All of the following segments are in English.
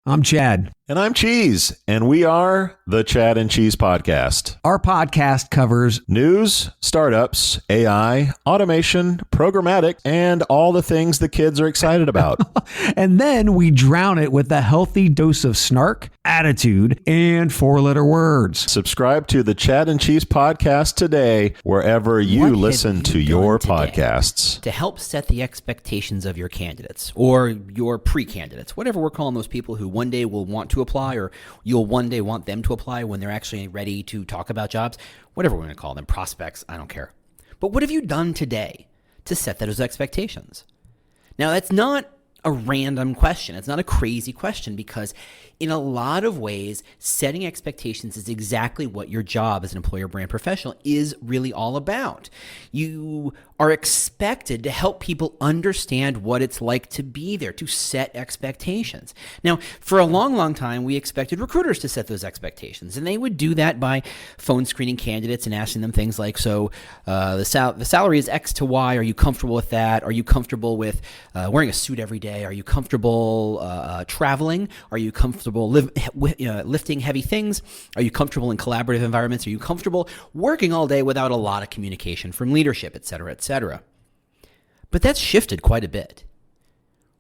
I'm Chad. And I'm Cheese, and we are the Chad and Cheese Podcast. Our podcast covers news, startups, AI, automation, programmatic, and all the things the kids are excited about. and then we drown it with a healthy dose of snark, attitude, and four-letter words. Subscribe to the Chad and Cheese Podcast today, wherever you listen to your podcasts. To help set the expectations of your candidates or your pre-candidates, whatever we're calling those people who one day will want to apply or you'll one day want them to apply when they're actually ready to talk about jobs, whatever we're going to call them, prospects, I don't care. But what have you done today to set those expectations? Now, that's not a random question. It's not a crazy question because in a lot of ways, setting expectations is exactly what your job as an employer brand professional is really all about. You are expected to help people understand what it's like to be there, to set expectations. Now, for a long, long time, we expected recruiters to set those expectations, and they would do that by phone screening candidates and asking them things like, the salary is X to Y. Are you comfortable with that? Are you comfortable with wearing a suit every day? Are you comfortable traveling? Are you comfortable lifting heavy things? Are you comfortable in collaborative environments? Are you comfortable working all day without a lot of communication from leadership, et cetera, et cetera? But that's shifted quite a bit,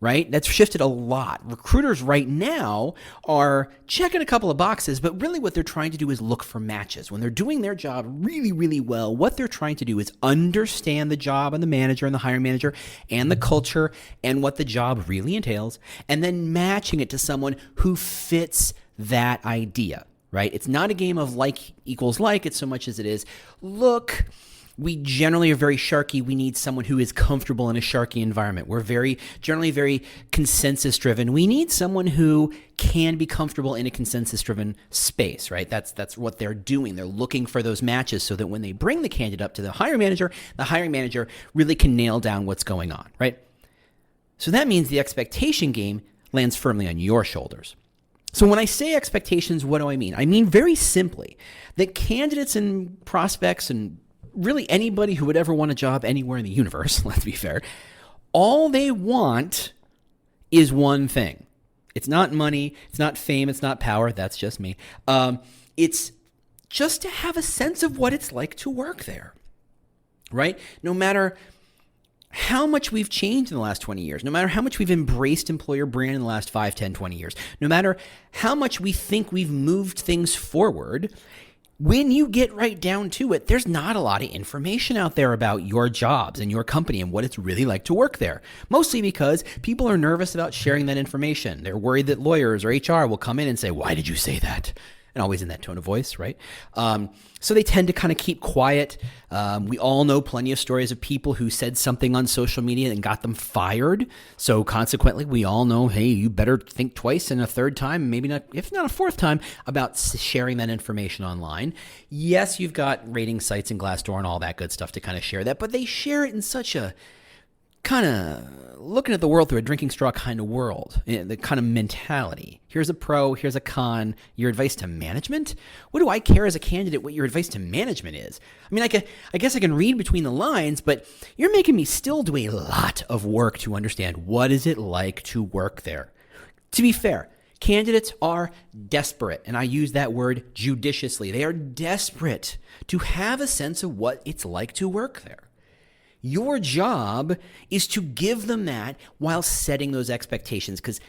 right? That's shifted a lot. Recruiters right now are checking a couple of boxes, but really what they're trying to do is look for matches. When they're doing their job really, really well, what they're trying to do is understand the job and the manager and the hiring manager and the culture and what the job really entails, and then matching it to someone who fits that idea, right? It's not a game of like equals like, it's so much as it is, look, we generally are very sharky. We need someone who is comfortable in a sharky environment. We're generally very consensus driven. We need someone who can be comfortable in a consensus driven space, right? That's what they're doing. They're looking for those matches so that when they bring the candidate up to the hiring manager really can nail down what's going on, right? So that means the expectation game lands firmly on your shoulders. So when I say expectations, what do I mean? I mean very simply that candidates and prospects and really anybody who would ever want a job anywhere in the universe, let's be fair, all they want is one thing. It's not money, it's not fame, it's not power, that's just me. It's just to have a sense of what it's like to work there, right? No matter how much we've changed in the last 20 years, no matter how much we've embraced employer brand in the last 5, 10, 20 years, no matter how much we think we've moved things forward, when you get right down to it, there's not a lot of information out there about your jobs and your company and what it's really like to work there. Mostly because people are nervous about sharing that information. They're worried that lawyers or HR will come in and say, "Why did you say that?" And always in that tone of voice, right? So they tend to kind of keep quiet. We all know plenty of stories of people who said something on social media and got them fired. So consequently, we all know, hey, you better think twice and a third time, maybe not, if not a fourth time, about sharing that information online. Yes, you've got rating sites and Glassdoor and all that good stuff to kind of share that, but they share it in such a kind of looking at the world through a drinking straw kind of world, the kind of mentality. Here's a pro, here's a con, your advice to management? What do I care as a candidate what your advice to management is? I mean, I guess I can read between the lines, but you're making me still do a lot of work to understand what is it like to work there. To be fair, candidates are desperate, and I use that word judiciously. They are desperate to have a sense of what it's like to work there. Your job is to give them that while setting those expectations, because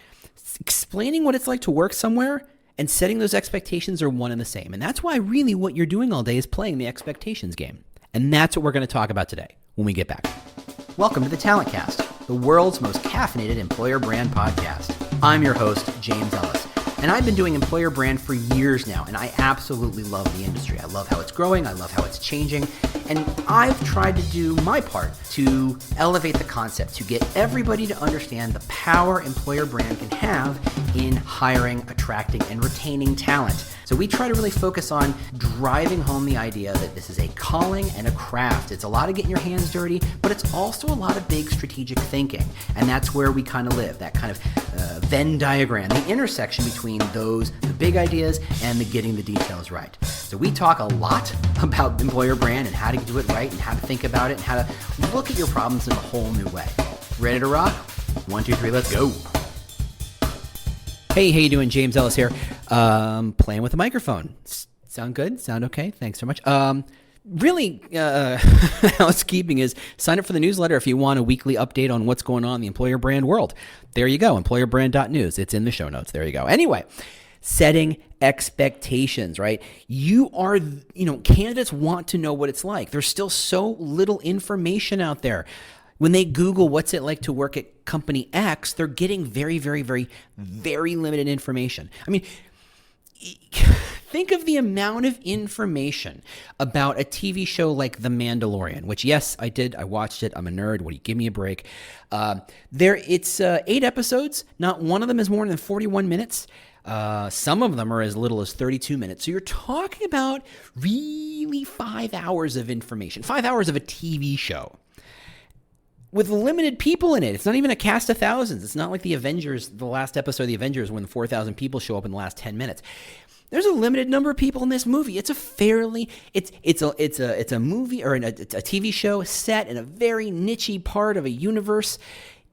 explaining what it's like to work somewhere and setting those expectations are one and the same. And that's why really what you're doing all day is playing the expectations game. And that's what we're going to talk about today when we get back. Welcome to the Talent Cast, the world's most caffeinated employer brand podcast. I'm your host, James Ellis. And I've been doing employer brand for years now, and I absolutely love the industry. I love how it's growing. I love how it's changing. And I've tried to do my part to elevate the concept, to get everybody to understand the power employer brand can have in hiring, attracting, and retaining talent. So we try to really focus on driving home the idea that this is a calling and a craft. It's a lot of getting your hands dirty, but it's also a lot of big strategic thinking. And that's where we kind of live, that kind of Venn diagram, the intersection between those, the big ideas, and the getting the details right. So we talk a lot about employer brand and how to do it right and how to think about it and how to look at your problems in a whole new way. Ready to rock? 1, 2, 3, let's go. Hey, how you doing? James Ellis here. Playing with a microphone. Sound good? Sound okay? Thanks so much. Really, housekeeping is sign up for the newsletter if you want a weekly update on what's going on in the employer brand world. There you go, employerbrand.news. It's in the show notes. There you go. Anyway, setting expectations, right? Candidates want to know what it's like. There's still so little information out there. When they Google what's it like to work at company X, they're getting very, very, very, very limited information. I mean, think of the amount of information about a TV show like The Mandalorian, which, yes, I did. I watched it. I'm a nerd. What do you give me a break? It's 8 episodes. Not one of them is more than 41 minutes. Some of them are as little as 32 minutes. So you're talking about really 5 hours of information, 5 hours of a TV show with limited people in it. It's not even a cast of thousands. It's not like the Avengers, the last episode of the Avengers when 4,000 people show up in the last 10 minutes. There's a limited number of people in this movie. It's a movie or a TV show set in a very niche part of a universe.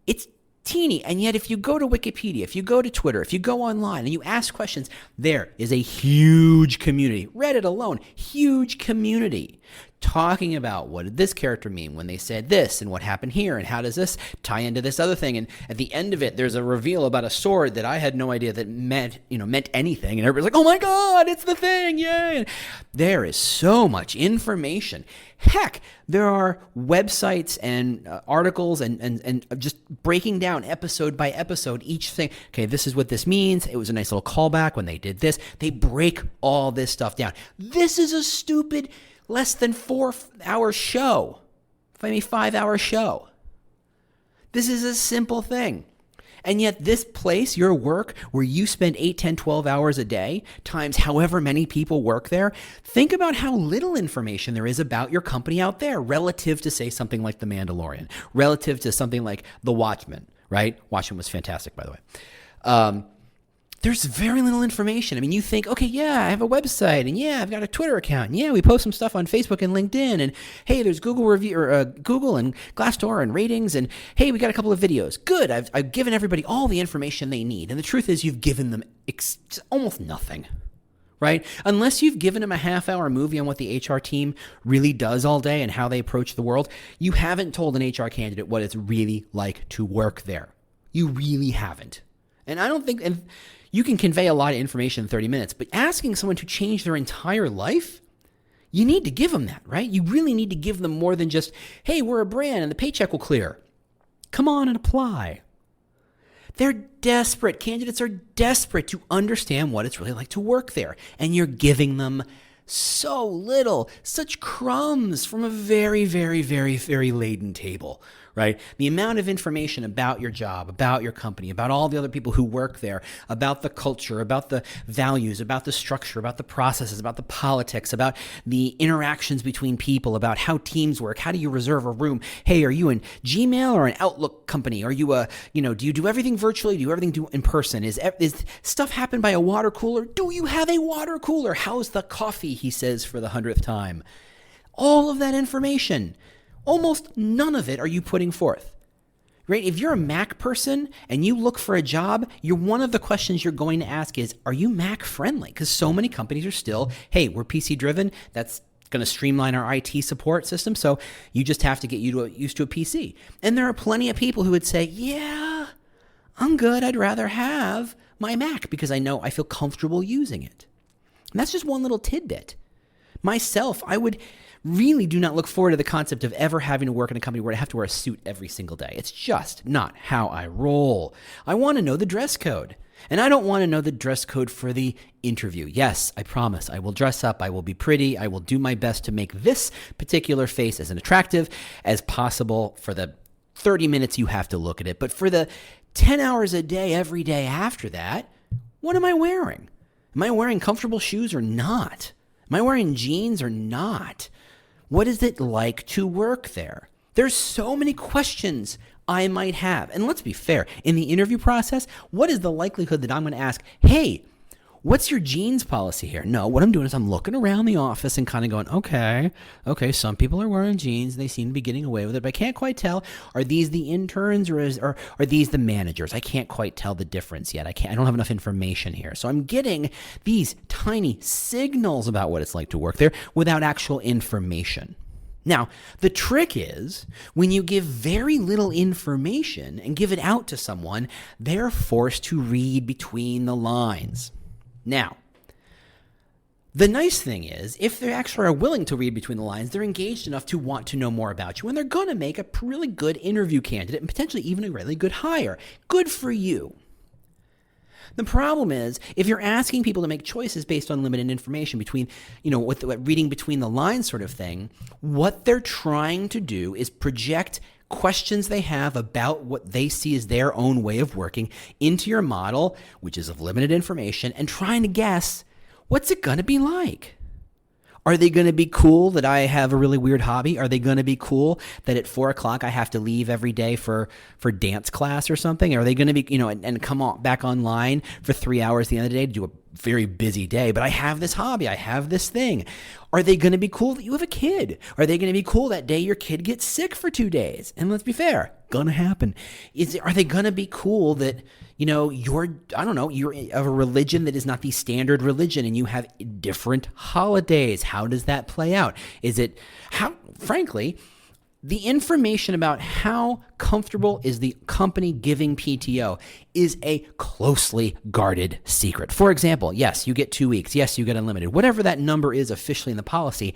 It's teeny. And yet if you go to Wikipedia, if you go to Twitter, if you go online and you ask questions, there is a huge community. Reddit alone, huge community talking about what did this character mean when they said this and what happened here and how does this tie into this other thing. And at the end of it, there's a reveal about a sword that I had no idea that meant anything. And everybody's like, oh my God, it's the thing. Yay. And there is so much information. Heck, there are websites and articles and just breaking down episode by episode, each thing. Okay, this is what this means. It was a nice little callback when they did this. They break all this stuff down. This is a stupid less than 4-hour show. 5-hour show. This is a simple thing. And yet this place, your work, where you spend 8, 10, 12 hours a day, times however many people work there, think about how little information there is about your company out there relative to, say, something like The Mandalorian, relative to something like The Watchmen, right? Watchmen was fantastic, by the way. There's very little information. I mean, you think, okay, yeah, I have a website, and yeah, I've got a Twitter account, and yeah, we post some stuff on Facebook and LinkedIn, and hey, there's Google review or Google and Glassdoor and ratings, and hey, we got a couple of videos. Good, I've given everybody all the information they need, and the truth is, you've given them almost nothing, right? Unless you've given them a half-hour movie on what the HR team really does all day and how they approach the world, you haven't told an HR candidate what it's really like to work there. You really haven't, and I don't think. You can convey a lot of information in 30 minutes, but asking someone to change their entire life, you need to give them that, right? You really need to give them more than just, hey, we're a brand and the paycheck will clear. Come on and apply. They're desperate. Candidates are desperate to understand what it's really like to work there. And you're giving them so little, such crumbs from a very, very, very, very laden table, right? The amount of information about your job, about your company, about all the other people who work there, about the culture, about the values, about the structure, about the processes, about the politics, about the interactions between people, about how teams work. How do you reserve a room? Hey, are you in Gmail or an Outlook company? Are you do you do everything virtually? Do you everything in person? Is stuff happen by a water cooler? Do you have a water cooler? How's the coffee? He says for the 100th time. All of that information. Almost none of it are you putting forth, right? If you're a Mac person and you look for a job, one of the questions you're going to ask is, are you Mac friendly? Because so many companies are still, hey, we're PC driven. That's going to streamline our IT support system. So you just have to get used to a PC. And there are plenty of people who would say, yeah, I'm good. I'd rather have my Mac because I know I feel comfortable using it. And that's just one little tidbit. Myself, I would really do not look forward to the concept of ever having to work in a company where I have to wear a suit every single day. It's just not how I roll. I want to know the dress code. And I don't want to know the dress code for the interview. Yes, I promise I will dress up. I will be pretty. I will do my best to make this particular face as attractive as possible for the 30 minutes you have to look at it. But for the 10 hours a day, every day after that, what am I wearing? Am I wearing comfortable shoes or not? Am I wearing jeans or not? What is it like to work there? There's so many questions I might have. And let's be fair, in the interview process, what is the likelihood that I'm going to ask, hey, what's your jeans policy here? No, what I'm doing is I'm looking around the office and kind of going, okay, some people are wearing jeans and they seem to be getting away with it, but I can't quite tell. Are these the interns or are these the managers? I can't quite tell the difference yet. I don't have enough information here. So I'm getting these tiny signals about what it's like to work there without actual information. Now, the trick is when you give very little information and give it out to someone, they're forced to read between the lines. Now, the nice thing is, if they actually are willing to read between the lines, they're engaged enough to want to know more about you, and they're going to make a really good interview candidate and potentially even a really good hire. Good for you. The problem is, if you're asking people to make choices based on limited information between, with reading between the lines sort of thing, what they're trying to do is project questions they have about what they see as their own way of working into your model, which is of limited information, and trying to guess, what's it going to be like? Are they going to be cool that I have a really weird hobby? Are they going to be cool that at 4 o'clock I have to leave every day for dance class or something? Are they going to be, and come back online for 3 hours at the end of the day to do a very busy day, but I have this hobby, I have this thing. Are they going to be cool that you have a kid? Are they going to be cool that day your kid gets sick for 2 days? And let's be fair, gonna happen. Are they going to be cool that, you're of a religion that is not the standard religion and you have different holidays? How does that play out? Frankly, the information about how comfortable is the company giving PTO is a closely guarded secret. For example, yes, you get 2 weeks. Yes, you get unlimited. Whatever that number is officially in the policy,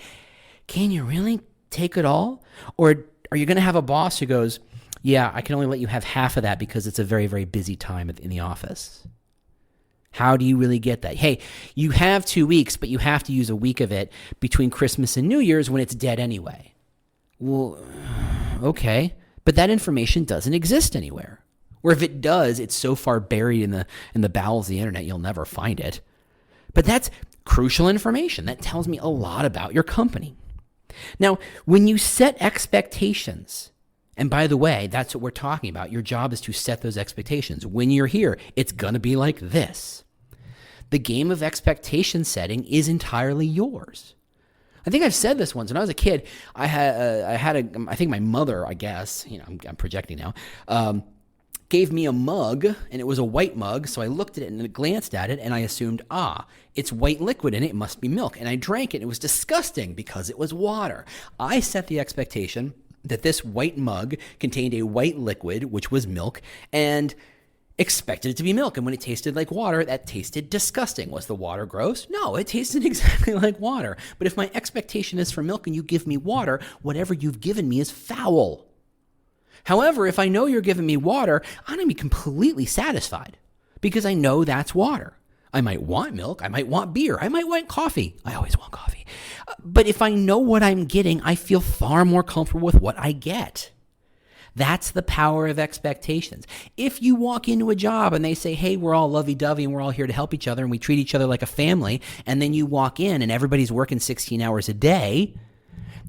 can you really take it all? Or are you going to have a boss who goes, yeah, I can only let you have half of that because it's a very, very busy time in the office? How do you really get that? Hey, you have 2 weeks, but you have to use a week of it between Christmas and New Year's when it's dead anyway. Well, okay, but that information doesn't exist anywhere. Or if it does, it's so far buried in the bowels of the internet, you'll never find it. But that's crucial information. That tells me a lot about your company. Now, when you set expectations, and by the way, that's what we're talking about. Your job is to set those expectations. When you're here, it's going to be like this. The game of expectation setting is entirely yours. I think I've said this once. When I was a kid, I think my mother, I guess, I'm projecting now, gave me a mug, and it was a white mug. So I looked at it and glanced at it, and I assumed, it's white liquid in it. It must be milk. And I drank it. And it was disgusting because it was water. I set the expectation that this white mug contained a white liquid, which was milk, and expected it to be milk. And when it tasted like water, that tasted disgusting. Was the water gross? No, it tasted exactly like water. But if my expectation is for milk and you give me water, whatever you've given me is foul. However, if I know you're giving me water, I'm going to be completely satisfied because I know that's water. I might want milk. I might want beer. I might want coffee. I always want coffee. But if I know what I'm getting, I feel far more comfortable with what I get. That's the power of expectations. If you walk into a job and they say, hey, we're all lovey-dovey and we're all here to help each other and we treat each other like a family, and then you walk in and everybody's working 16 hours a day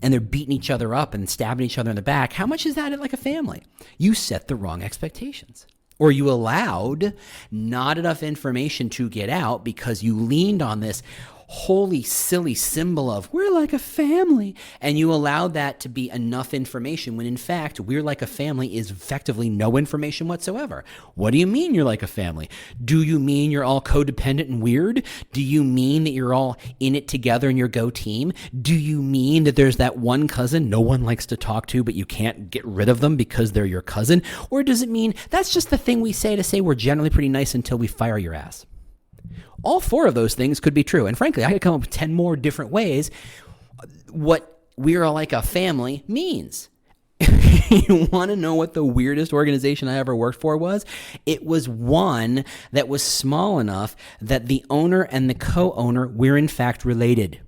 and they're beating each other up and stabbing each other in the back, how much is that like a family? You set the wrong expectations. Or you allowed not enough information to get out because you leaned on this holy, silly symbol of we're like a family. And you allowed that to be enough information when in fact, we're like a family is effectively no information whatsoever. What do you mean you're like a family? Do you mean you're all codependent and weird? Do you mean that you're all in it together and your go team? Do you mean that there's that one cousin no one likes to talk to, but you can't get rid of them because they're your cousin? Or does it mean that's just the thing we say to say we're generally pretty nice until we fire your ass? All 4 of those things could be true. And frankly, I could come up with 10 more different ways what we're like a family means. You want to know what the weirdest organization I ever worked for was? It was one that was small enough that the owner and the co-owner were in fact related.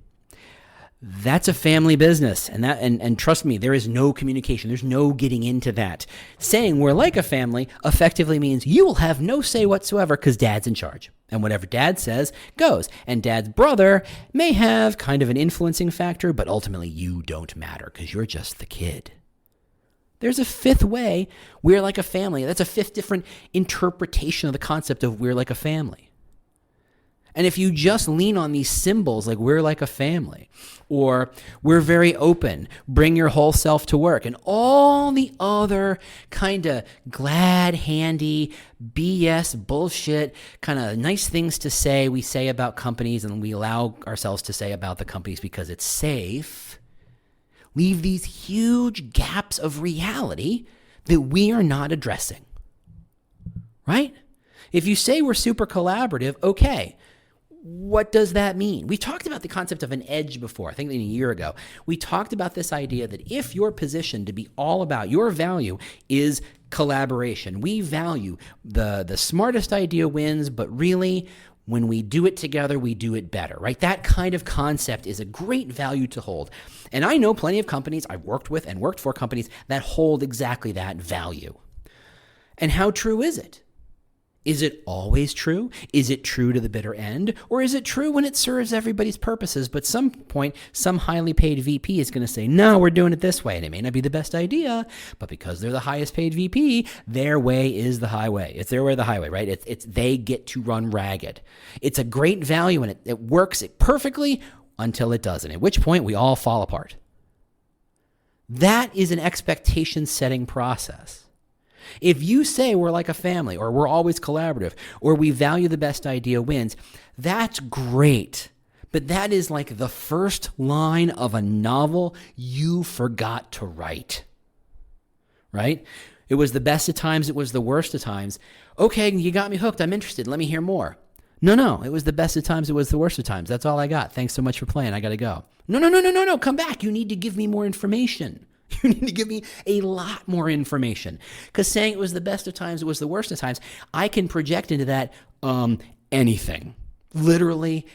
That's a family business. And trust me, there is no communication. There's no getting into that. Saying we're like a family effectively means you will have no say whatsoever because dad's in charge. And whatever dad says goes. And dad's brother may have kind of an influencing factor, but ultimately you don't matter because you're just the kid. There's a 5th way we're like a family. That's a 5th different interpretation of the concept of we're like a family. And if you just lean on these symbols like we're like a family, or we're very open, bring your whole self to work, and all the other kind of glad, handy, BS, bullshit, kind of nice things to say we say about companies and we allow ourselves to say about the companies because it's safe, leave these huge gaps of reality that we are not addressing, right? If you say we're super collaborative, okay. What does that mean? We talked about the concept of an edge before, I think a year ago. We talked about this idea that if you're positioned to be all about your value is collaboration, we value the smartest idea wins, but really when we do it together, we do it better, right? That kind of concept is a great value to hold. And I know plenty of companies I've worked with and worked for companies that hold exactly that value. And how true is it? Is it always true? Is it true to the bitter end? Or is it true when it serves everybody's purposes, but some point, some highly paid VP is going to say, no, we're doing it this way. And it may not be the best idea, but because they're the highest paid VP, their way is the highway. It's their way or the highway, right? It's they get to run ragged. It's a great value and it works perfectly until it doesn't, at which point we all fall apart. That is an expectation setting process. If you say we're like a family, or we're always collaborative, or we value the best idea wins, that's great. But that is like the first line of a novel you forgot to write, right? It was the best of times, it was the worst of times. Okay, you got me hooked. I'm interested. Let me hear more. No, it was the best of times, it was the worst of times. That's all I got. Thanks so much for playing. I got to go. No, come back. You need to give me more information. You need to give me a lot more information, because saying it was the best of times, it was the worst of times, I can project into that anything, literally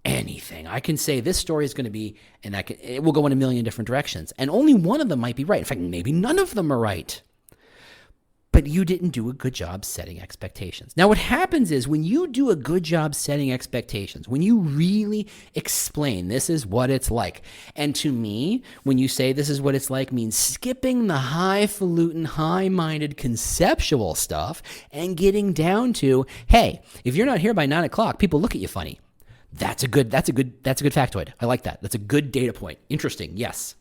anything. I can say this story is going to be, and it will go in a million different directions, and only one of them might be right. In fact, maybe none of them are right. But you didn't do a good job setting expectations. Now, what happens is when you do a good job setting expectations, when you really explain this is what it's like, and to me, when you say this is what it's like means skipping the highfalutin, high-minded conceptual stuff and getting down to, hey, if you're not here by 9 o'clock, people look at you funny. That's a good factoid. I like that. That's a good data point. Interesting. Yes.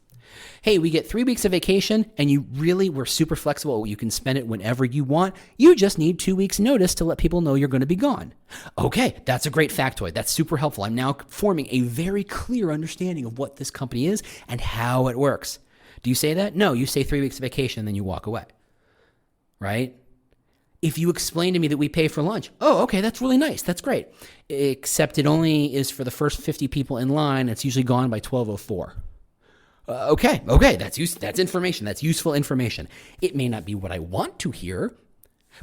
Hey, we get 3 weeks of vacation and you really were super flexible. You can spend it whenever you want. You just need 2 weeks notice to let people know you're going to be gone. Okay, that's a great factoid. That's super helpful. I'm now forming a very clear understanding of what this company is and how it works. Do you say that? No, you say 3 weeks of vacation and then you walk away, right? If you explain to me that we pay for lunch, oh, okay, that's really nice. That's great. Except it only is for the first 50 people in line. It's usually gone by 12:04. Okay, that's information. That's useful information. It may not be what I want to hear,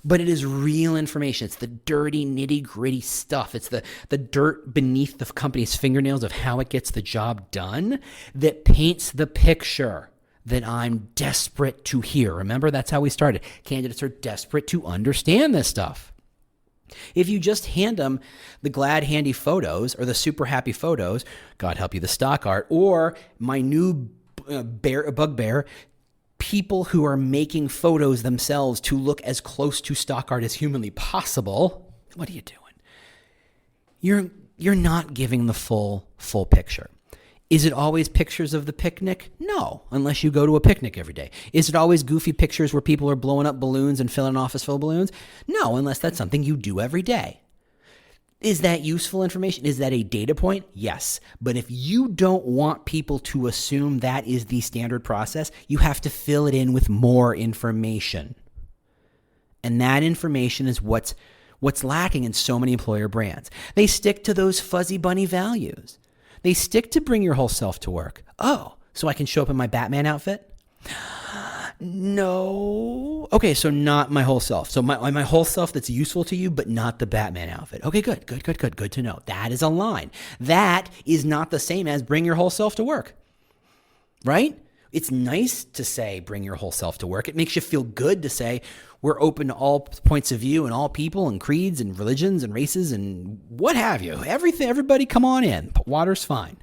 but it is real information. It's the dirty, nitty-gritty stuff. It's the dirt beneath the company's fingernails of how it gets the job done that paints the picture that I'm desperate to hear. Remember, that's how we started. Candidates are desperate to understand this stuff. If you just hand them the glad handy photos or the super happy photos, God help you, the stock art, or my new bugbear, people who are making photos themselves to look as close to stock art as humanly possible, what are you doing? You're not giving the full picture. Is it always pictures of the picnic? No, unless you go to a picnic every day. Is it always goofy pictures where people are blowing up balloons and filling an office full of balloons? No, unless that's something you do every day. Is that useful information? Is that a data point? Yes. But if you don't want people to assume that is the standard process, you have to fill it in with more information. And that information is what's lacking in so many employer brands. They stick to those fuzzy bunny values. They stick to bring your whole self to work. Oh, so I can show up in my Batman outfit? No. Okay, so not my whole self. So my whole self that's useful to you, but not the Batman outfit. Okay, good to know. That is a line. That is not the same as bring your whole self to work, right? It's nice to say bring your whole self to work. It makes you feel good to say we're open to all points of view and all people and creeds and religions and races and what have you. Everybody come on in. Water's fine.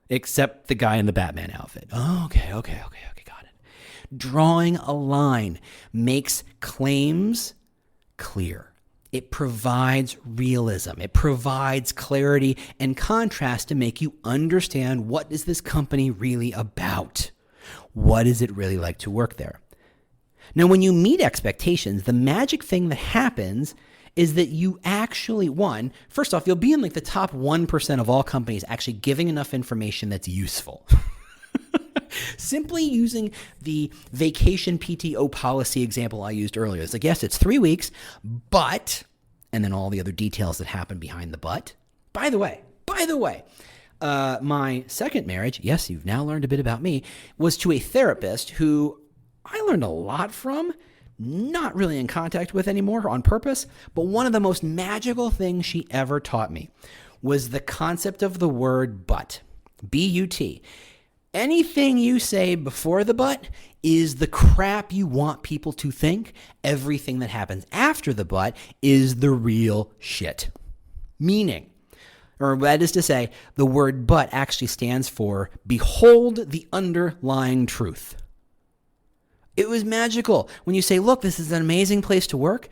Except the guy in the Batman outfit. Oh, okay, got it. Drawing a line makes claims clear. It provides realism. It provides clarity and contrast to make you understand, what is this company really about? What is it really like to work there? Now, when you meet expectations, the magic thing that happens is that you actually, first off, you'll be in like the top 1% of all companies actually giving enough information that's useful. Simply using the vacation PTO policy example I used earlier. It's like, yes, it's 3 weeks, but, and then all the other details that happen behind the but. By the way, my second marriage, yes, you've now learned a bit about me, was to a therapist who I learned a lot from, not really in contact with anymore on purpose, but one of the most magical things she ever taught me was the concept of the word but, B-U-T. Anything you say before the but is the crap you want people to think. Everything that happens after the but is the real shit. Meaning, or that is to say, the word but actually stands for behold the underlying truth. It was magical when you say, look, this is an amazing place to work.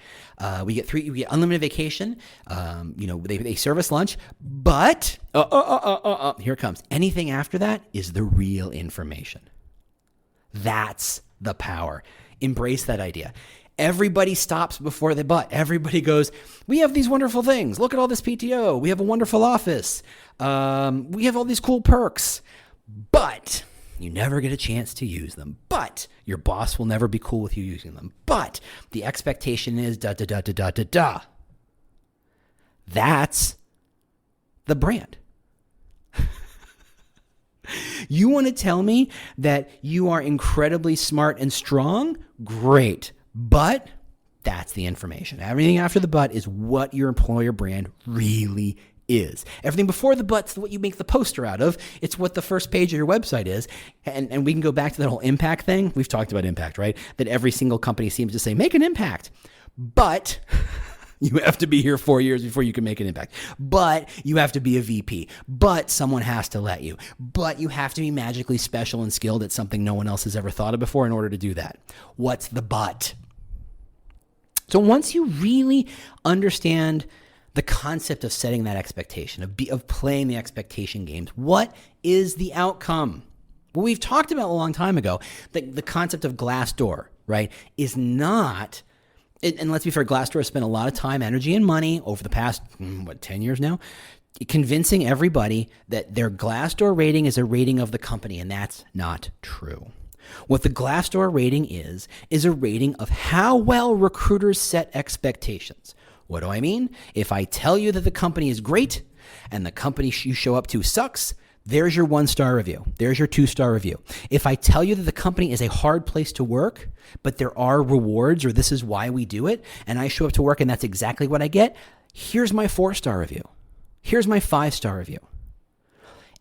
We get unlimited vacation. They serve us lunch, but here it comes. Anything after that is the real information. That's the power. Embrace that idea. Everybody stops before the but. Everybody goes, we have these wonderful things. Look at all this PTO. We have a wonderful office. We have all these cool perks, but you never get a chance to use them. But your boss will never be cool with you using them. But the expectation is da da da da da da da. That's the brand. You want to tell me that you are incredibly smart and strong? Great. But that's the information. Everything after the but is what your employer brand really is. Everything before the but's what you make the poster out of. It's what the first page of your website is. And we can go back to that whole impact thing. We've talked about impact, right? That every single company seems to say, make an impact. But you have to be here 4 years before you can make an impact. But you have to be a VP. But someone has to let you. But you have to be magically special and skilled at something no one else has ever thought of before in order to do that. What's the but? So once you really understand the concept of setting that expectation, of playing the expectation games, what is the outcome? Well, we've talked about a long time ago that the concept of Glassdoor, right, is not, and let's be fair, Glassdoor has spent a lot of time, energy, and money over the past, 10 years now, convincing everybody that their Glassdoor rating is a rating of the company, and that's not true. What the Glassdoor rating is a rating of how well recruiters set expectations. What do I mean? If I tell you that the company is great and the company you show up to sucks, there's your 1-star review. There's your 2-star review. If I tell you that the company is a hard place to work, but there are rewards or this is why we do it, and I show up to work and that's exactly what I get, here's my 4-star review. Here's my 5-star review.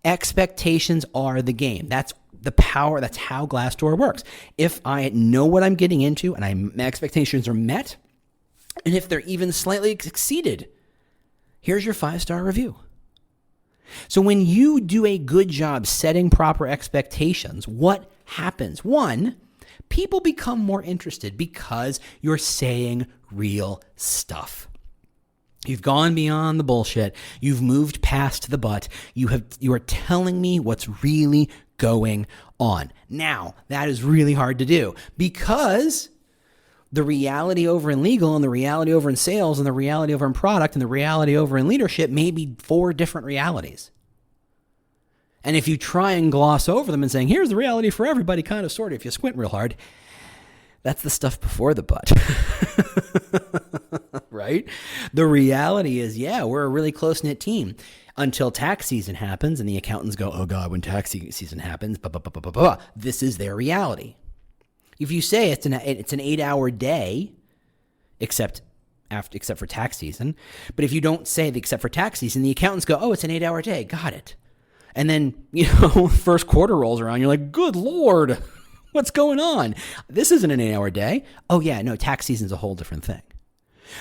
Expectations are the game. That's the power. That's how Glassdoor works. If I know what I'm getting into and my expectations are met, and if they're even slightly exceeded, here's your 5-star review. So when you do a good job setting proper expectations, what happens? 1, people become more interested because you're saying real stuff. You've gone beyond the bullshit. You've moved past the but. You are telling me what's really going on. Now, that is really hard to do because the reality over in legal and the reality over in sales and the reality over in product and the reality over in leadership may be 4 different realities. And if you try and gloss over them and saying, here's the reality for everybody, kind of, sort of, if you squint real hard, that's the stuff before the but. Right? The reality is, we're a really close-knit team until tax season happens and the accountants go, oh God, when tax season happens, this is their reality. If you say it's an 8-hour day, except for tax season, but if you don't say except for tax season, the accountants go, oh, it's an 8-hour day. Got it. And then, first quarter rolls around. You're like, good Lord, what's going on? This isn't an 8-hour day. Oh yeah, no, tax season's a whole different thing.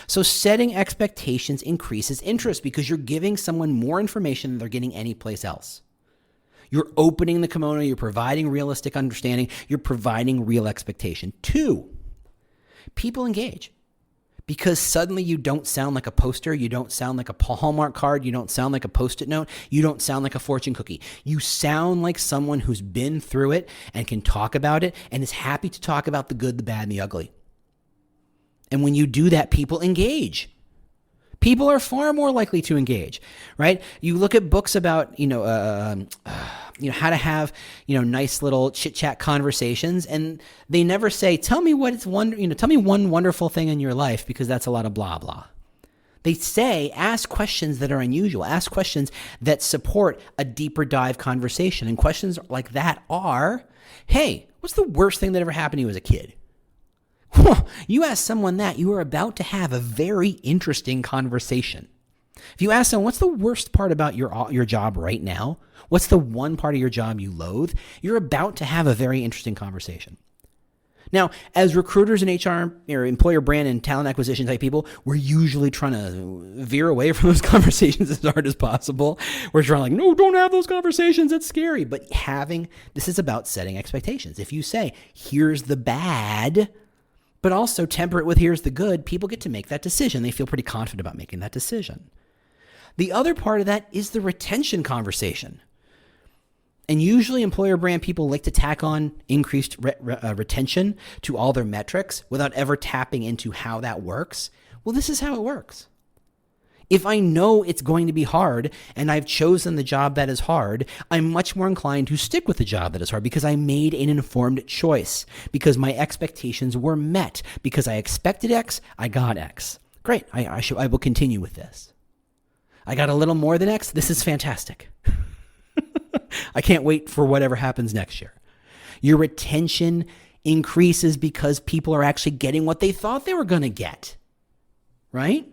So setting expectations increases interest because you're giving someone more information than they're getting anyplace else. You're opening the kimono. You're providing realistic understanding. You're providing real expectation. 2, people engage. Because suddenly you don't sound like a poster, you don't sound like a Hallmark card, you don't sound like a Post-it note, you don't sound like a fortune cookie. You sound like someone who's been through it and can talk about it and is happy to talk about the good, the bad, and the ugly. And when you do that, people engage. People are far more likely to engage, right? You look at books about, how to have, nice little chit chat conversations, and they never say, tell me tell me one wonderful thing in your life, because that's a lot of blah, blah. They say, ask questions that are unusual, ask questions that support a deeper dive conversation. And questions like that are, hey, what's the worst thing that ever happened to you as a kid? You ask someone that, you are about to have a very interesting conversation. If you ask someone, what's the worst part about your job right now? What's the one part of your job you loathe? You're about to have a very interesting conversation. Now, as recruiters and HR or employer brand and talent acquisition type people, we're usually trying to veer away from those conversations as hard as possible. We're trying no, don't have those conversations. It's scary. But this is about setting expectations. If you say, here's the bad, but also temper it with here's the good, people get to make that decision. They feel pretty confident about making that decision. The other part of that is the retention conversation. And usually employer brand people like to tack on increased retention to all their metrics without ever tapping into how that works. Well, this is how it works. If I know it's going to be hard and I've chosen the job that is hard, I'm much more inclined to stick with the job that is hard because I made an informed choice, because my expectations were met, because I expected X, I got X. Great, I will continue with this. I got a little more than X, this is fantastic. I can't wait for whatever happens next year. Your retention increases because people are actually getting what they thought they were going to get, right?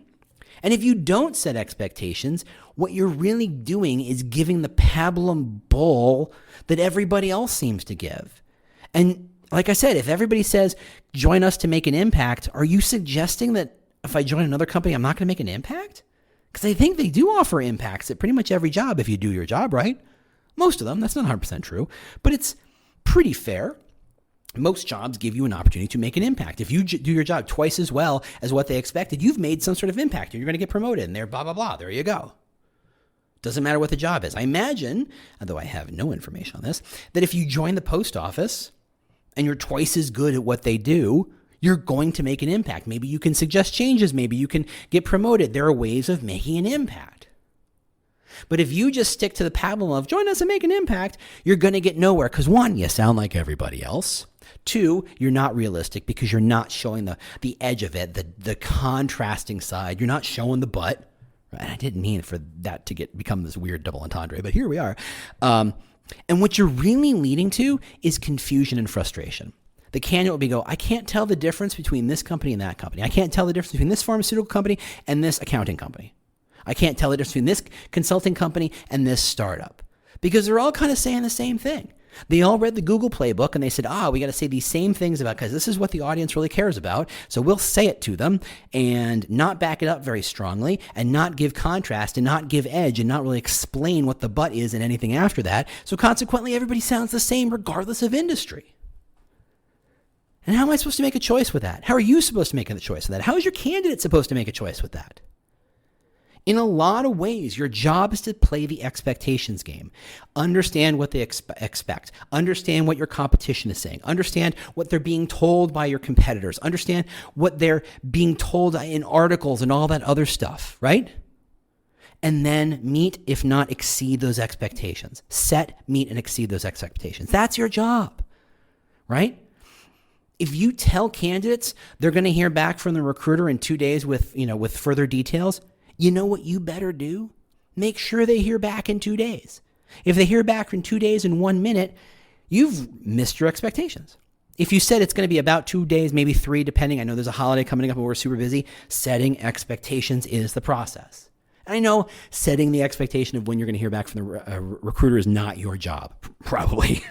And if you don't set expectations, what you're really doing is giving the pablum bull that everybody else seems to give. And like I said, if everybody says, join us to make an impact, are you suggesting that if I join another company, I'm not going to make an impact? Because I think they do offer impacts at pretty much every job if you do your job right. Most of them, that's not 100% true, but it's pretty fair. Most jobs give you an opportunity to make an impact. If you do your job twice as well as what they expected, you've made some sort of impact. You're going to get promoted and they're blah, blah, blah. There you go. Doesn't matter what the job is. I imagine, although I have no information on this, that if you join the post office and you're twice as good at what they do, you're going to make an impact. Maybe you can suggest changes. Maybe you can get promoted. There are ways of making an impact. But if you just stick to the pablum of join us and make an impact, you're going to get nowhere because one, you sound like everybody else. Two, you're not realistic because you're not showing the edge of it, the contrasting side. You're not showing the butt. And I didn't mean for that to become this weird double entendre, but here we are. And what you're really leading to is confusion and frustration. The candidate will go, I can't tell the difference between this company and that company. I can't tell the difference between this pharmaceutical company and this accounting company. I can't tell the difference between this consulting company and this startup because they're all kind of saying the same thing. They all read the Google playbook and they said, we got to say these same things because this is what the audience really cares about. So we'll say it to them and not back it up very strongly and not give contrast and not give edge and not really explain what the but is and anything after that. So consequently, everybody sounds the same regardless of industry. And how am I supposed to make a choice with that? How are you supposed to make a choice with that? How is your candidate supposed to make a choice with that? In a lot of ways, your job is to play the expectations game. Understand what they expect. Understand what your competition is saying. Understand what they're being told by your competitors. Understand what they're being told in articles and all that other stuff, right? And then meet, if not exceed those expectations. Set, meet, and exceed those expectations. That's your job, right? If you tell candidates they're going to hear back from the recruiter in 2 days with further details, you know what you better do? Make sure they hear back in 2 days. If they hear back in 2 days and 1 minute, you've missed your expectations. If you said it's going to be about 2 days, maybe 3, depending, I know there's a holiday coming up and we're super busy, setting expectations is the process. And I know setting the expectation of when you're going to hear back from the recruiter is not your job, probably.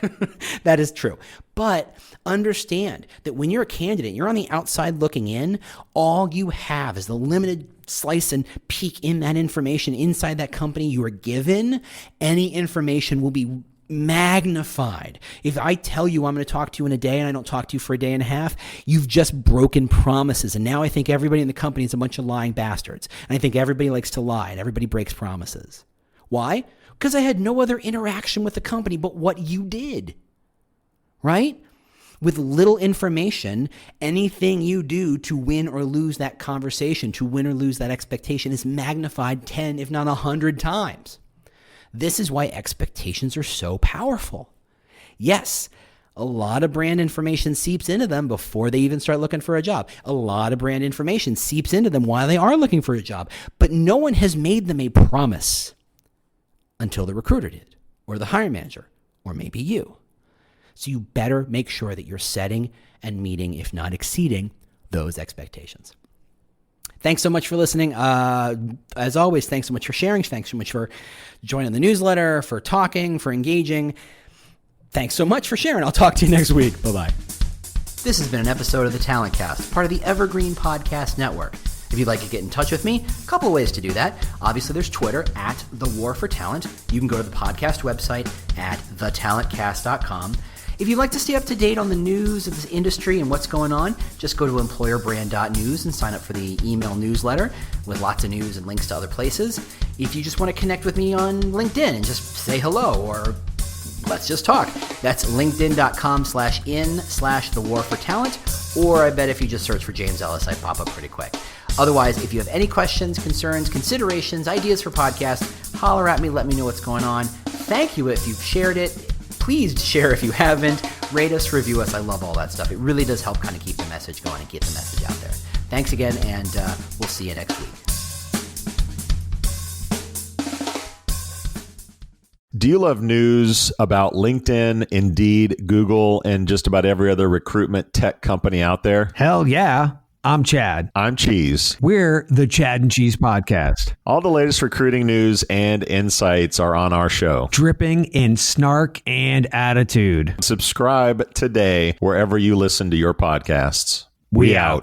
That is true. But understand that when you're a candidate, you're on the outside looking in, all you have is the limited slice and peek in that information inside that company you are given. Any information will be magnified. If I tell you I'm going to talk to you in a day and I don't talk to you for a day and a half, you've just broken promises. And now I think everybody in the company is a bunch of lying bastards. And I think everybody likes to lie and everybody breaks promises. Why? Because I had no other interaction with the company but what you did, right? With little information, anything you do to win or lose that conversation, to win or lose that expectation is magnified 10, if not 100 times. This is why expectations are so powerful. Yes, a lot of brand information seeps into them before they even start looking for a job. A lot of brand information seeps into them while they are looking for a job. But no one has made them a promise until the recruiter did, or the hiring manager, or maybe you. So you better make sure that you're setting and meeting, if not exceeding, those expectations. Thanks so much for listening. As always, thanks so much for sharing. Thanks so much for joining the newsletter, for talking, for engaging. Thanks so much for sharing. I'll talk to you next week. Bye-bye. This has been an episode of the Talent Cast, part of the Evergreen Podcast Network. If you'd like to get in touch with me, a couple of ways to do that. Obviously, there's Twitter at The War for Talent. You can go to the podcast website at thetalentcast.com. If you'd like to stay up to date on the news of this industry and what's going on, just go to employerbrand.news and sign up for the email newsletter with lots of news and links to other places. If you just want to connect with me on LinkedIn and just say hello or let's just talk, that's linkedin.com/in/thewarfortalent, or I bet if you just search for James Ellis, I pop up pretty quick. Otherwise, if you have any questions, concerns, considerations, ideas for podcasts, holler at me, let me know what's going on. Thank you if you've shared it. Please share if you haven't. Rate us, review us. I love all that stuff. It really does help kind of keep the message going and get the message out there. Thanks again, and we'll see you next week. Do you love news about LinkedIn, Indeed, Google, and just about every other recruitment tech company out there? Hell yeah. I'm Chad. I'm Cheese. We're the Chad and Cheese Podcast. All the latest recruiting news and insights are on our show. Dripping in snark and attitude. Subscribe today wherever you listen to your podcasts. We out.